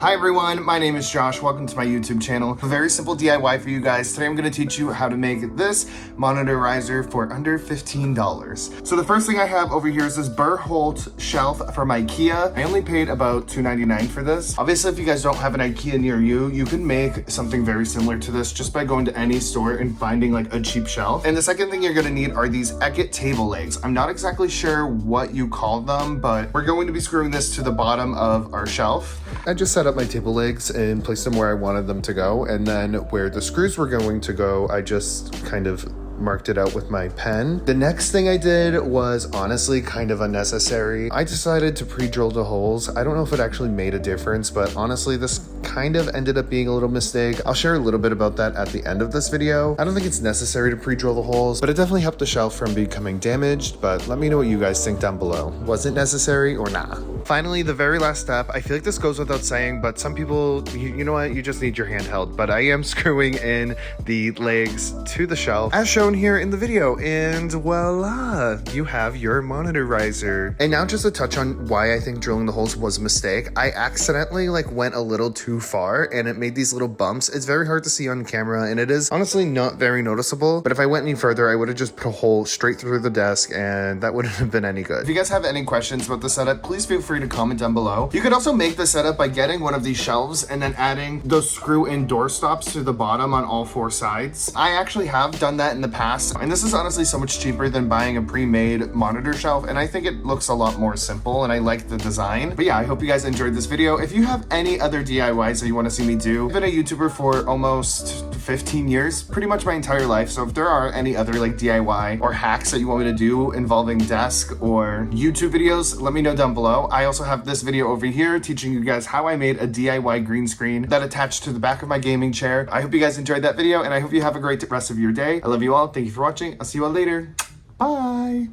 Hi everyone, my name is Josh. Welcome to my YouTube channel. A very simple DIY for you guys. Today I'm going to teach you how to make this monitor riser for under $15. So the first thing I have over here is this BURHULT shelf from IKEA. I only paid about $2.99 for this. Obviously, if you guys don't have an IKEA near you, you can make something very similar to this just by going to any store and finding like a cheap shelf. And the second thing you're going to need are these EKET table legs. I'm not exactly sure what you call them, but we're going to be screwing this to the bottom of our shelf. I just set up my table legs and placed them where I wanted them to go, and then where the screws were going to go, I just kind of marked it out with my pen. The next thing I did was honestly kind of unnecessary. I decided to pre-drill the holes. I don't know if it actually made a difference, but honestly, this kind of ended up being a little mistake. I'll share a little bit about that at the end of this video. I don't think it's necessary to pre-drill the holes, but it definitely helped the shelf from becoming damaged, but let me know what you guys think down below. Was it necessary or nah? Finally, the very last step, I feel like this goes without saying, but some people, you know what, you just need your handheld, but I am screwing in the legs to the shelf as shown here in the video, and voila, you have your monitor riser. And now just a touch on why I think drilling the holes was a mistake. I accidentally went a little too far and it made these little bumps. It's very hard to see on camera and it is honestly not very noticeable, but if I went any further, I would have just put a hole straight through the desk and that wouldn't have been any good. If you guys have any questions about the setup, please feel free to comment down below. You could also make the setup by getting one of these shelves and then adding those screw-in door stops to the bottom on all four sides. I actually have done that in the past, and this is honestly so much cheaper than buying a pre-made monitor shelf, and I think it looks a lot more simple and I like the design. But yeah, I hope you guys enjoyed this video. If you have any other DIYs that you want to see me do, I've been a YouTuber for almost 15 years, pretty much my entire life, so if there are any other DIY or hacks that you want me to do involving desk or YouTube videos, let me know down below. I also have this video over here teaching you guys how I made a DIY green screen that attached to the back of my gaming chair. I hope you guys enjoyed that video and I hope you have a great rest of your day. I love you all. Thank you for watching. I'll see you all later. Bye.